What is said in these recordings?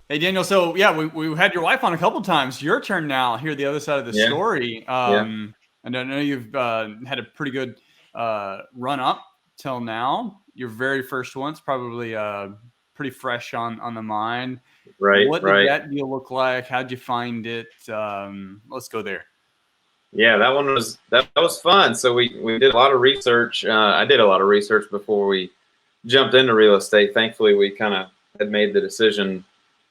Hey, Daniel. So yeah, we had your wife on a couple times. Your turn now. Hear the other side of the Yeah, story. yeah, And I know you've had a pretty good run up till now. Your very first one's probably pretty fresh on the mind. right, What did right. that deal look like? How'd you find it? Let's go there. Yeah, that was fun. So we did a lot of research. I did a lot of research before we jumped into real estate. Thankfully, we kind of had made the decision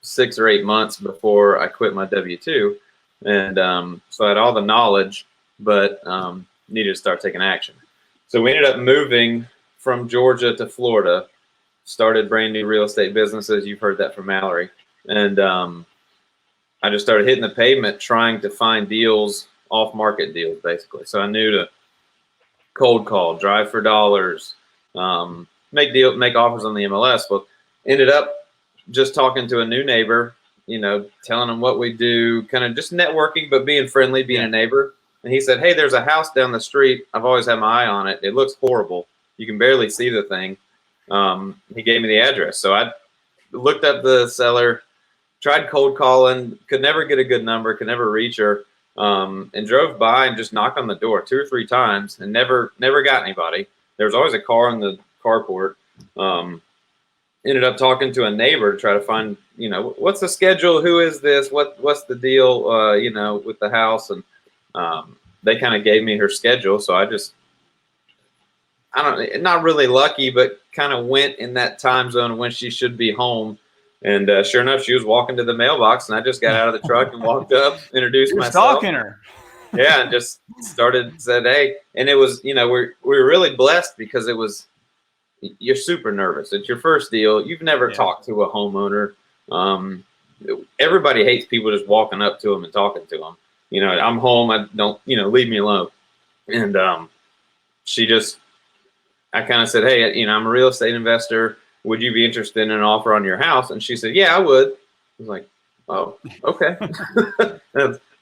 6 or 8 months before I quit my W-2, and so I had all the knowledge, but needed to start taking action. So we ended up moving from Georgia to Florida, started brand new real estate businesses. You've heard that from Mallory, and I just started hitting the pavement trying to find deals, off market deals, basically. So I knew to cold call, drive for dollars, make offers on the MLS. Well, ended up just talking to a new neighbor, telling him what we do, kind of just networking, but being friendly, being Yeah. a neighbor. And he said, "Hey, there's a house down the street. I've always had my eye on it. It looks horrible. You can barely see the thing." He gave me the address, so I looked up the seller, tried cold calling, could never get a good number, could never reach her, and drove by and just knocked on the door 2 or 3 times and never got anybody. There was always a car in the carport. Ended up talking to a neighbor to try to find, what's the schedule? Who is this? What's the deal? With the house, and they kind of gave me her schedule. So I don't, not really lucky, but kind of went in that time zone when she should be home. And sure enough, she was walking to the mailbox, and I just got out of the truck and walked up, introduced You're myself. stalking her. Yeah, and just said, "Hey," and it was, we were really blessed because it was, you're super nervous. It's your first deal. You've never Yeah. talked to a homeowner. Um, Everybody hates people just walking up to them and talking to them. I'm home. I don't, leave me alone. And she just, I kind of said, "Hey, I'm a real estate investor. Would you be interested in an offer on your house?" And she said, "Yeah, I would." I was like, "Oh, okay."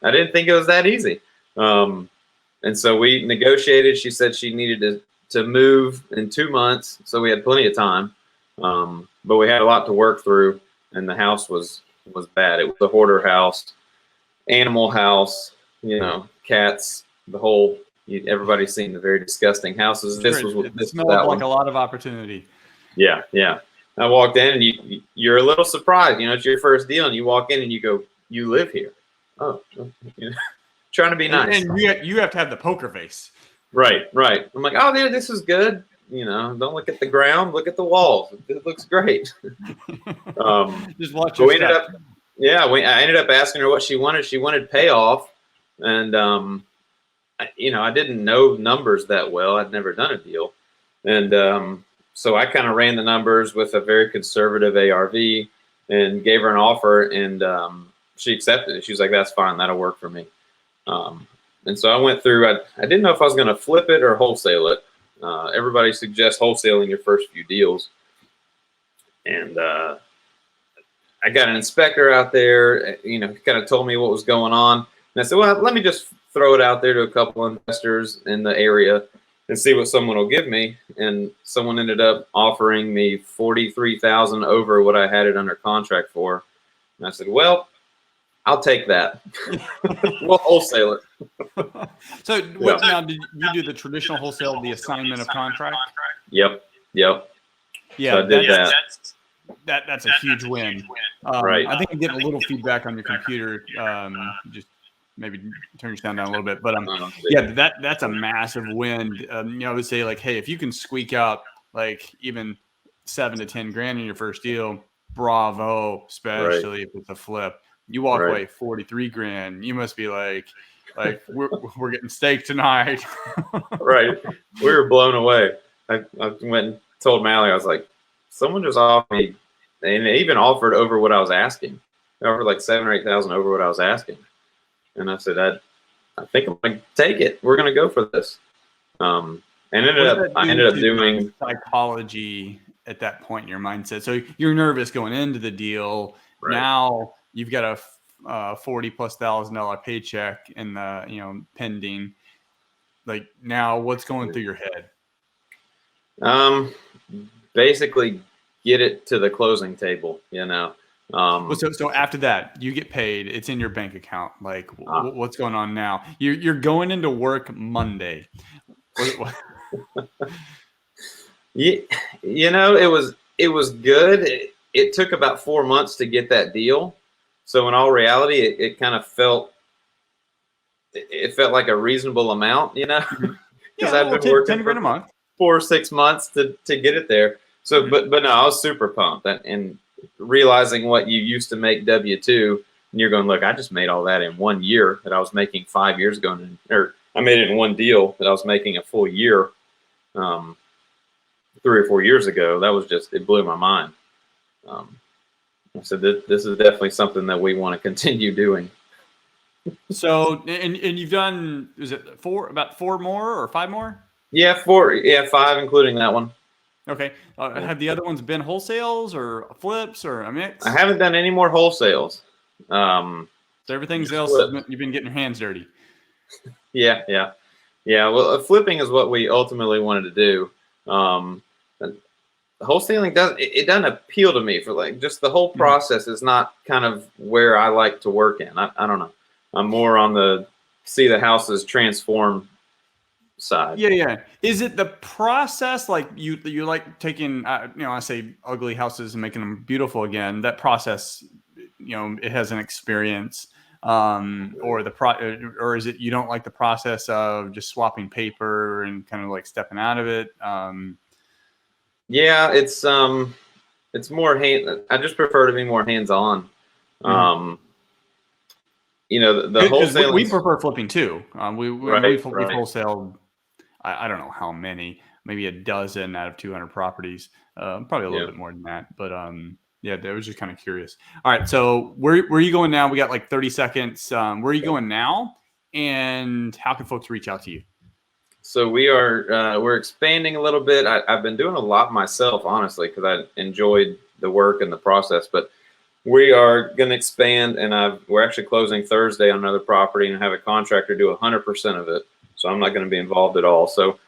I didn't think it was that easy. Um, and so we negotiated. She said she needed to move in 2 months, so we had plenty of time. But we had a lot to work through, and the house was bad. It was a hoarder house, animal house, cats, the whole. Everybody's seen the very disgusting houses. Sure. This was It this was smelled that like one. a lot of opportunity. Yeah, yeah. I walked in, and you're a little surprised. It's your first deal, and you walk in and you go, "You live here?" Oh, trying to be nice. And you have to have the poker face. Right, right. I'm like, "Oh, there, this is good." Don't look at the ground, look at the walls. It looks great. Just watch But your we ended step. up, yeah, I ended up asking her what she wanted. She wanted payoff, and I didn't know numbers that well. I'd never done a deal, and so I kind of ran the numbers with a very conservative ARV and gave her an offer, and she accepted it. She was like, "That's fine. That'll work for me." And so I went through. I didn't know if I was going to flip it or wholesale it. Everybody suggests wholesaling your first few deals, and I got an inspector out there. Kind of told me what was going on, and I said, "Well, let me just throw it out there to a couple investors in the area and see what someone will give me." And someone ended up offering me 43,000 over what I had it under contract for, and I said, "Well, I'll take that. We'll wholesale it." So Yeah. what now? Did you do the traditional wholesale, the assignment of contract? Yep. Yep. Yeah, So I did that. that's a huge win. Right. I think I'm getting a little feedback on your computer. Just maybe turn your sound down a little bit. But yeah, that's a massive win. I would say like, hey, if you can squeak out like even 7 to 10 grand in your first deal, bravo, especially if it's a flip. You walk Right. away 43 grand. You must be like we're getting steak tonight. Right. We were blown away. I went and told Mallory, I was like, "Someone just offered me," and they even offered over what I was asking. They offered like 7 or 8,000 over what I was asking. And I said, I think I'm going to take it. We're going to go for this. And I ended up doing psychology at that point in your mindset. So you're nervous going into the deal. Right. Now you've got a $40,000+ paycheck in the pending. Like now, what's going through your head? Basically get it to the closing table. Well, so after that, you get paid. It's in your bank account. Like, what's going on now? You're going into work Monday. You know, it was good. It took about 4 months to get that deal. So in all reality, it kind of felt like a reasonable amount, you know, because I've been working 10 grand a month, 4 or 6 months to get it there. So, but no, I was super pumped, and realizing what you used to make W-2, and you're going, look, I just made all that in 1 year that I was making 5 years ago, or I made it in one deal that I was making a full year, 3 or 4 years ago. That was just, it blew my mind. So this is definitely something that we want to continue doing. So, and you've done, is it about 4 more or 5 more? Yeah, 4. Yeah, 5, including that one. Okay. Have the other ones been wholesales or flips or a mix? I haven't done any more wholesales. So everything's else, you've been getting your hands dirty. Yeah. Well, flipping is what we ultimately wanted to do. Wholesaling doesn't appeal to me, for like just the whole process is not kind of where I like to work in. I don't know. I'm more on the see the houses transform side. Yeah. Is it the process, like you like taking I say ugly houses and making them beautiful again? That process, it has an experience, or or is it you don't like the process of just swapping paper and kind of like stepping out of it? Yeah, it's more I just prefer to be more hands-on. The wholesaling. We prefer flipping too. We've wholesaled. I don't know how many, maybe a dozen out of 200 properties, probably a little bit more than that. But yeah, I was just kind of curious. All right, so where are you going now? We got like 30 seconds. Where are you going now? And how can folks reach out to you? So we're expanding a little bit. I've been doing a lot myself, honestly, because I enjoyed the work and the process. But we are going to expand, and we're actually closing Thursday on another property and have a contractor do 100% of it. So I'm not going to be involved at all. So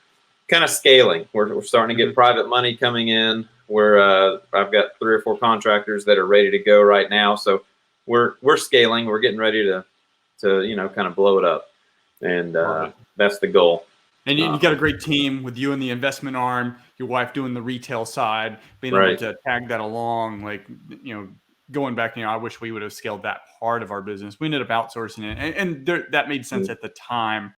kind of scaling. We're starting to get private money coming in. I've got 3 or 4 contractors that are ready to go right now. So we're scaling. We're getting ready to kind of blow it up, and that's the goal. And you got a great team with you in the investment arm, your wife doing the retail side, being able to tag that along. Like, going back, I wish we would have scaled that part of our business. We ended up outsourcing it, and that made sense at the time.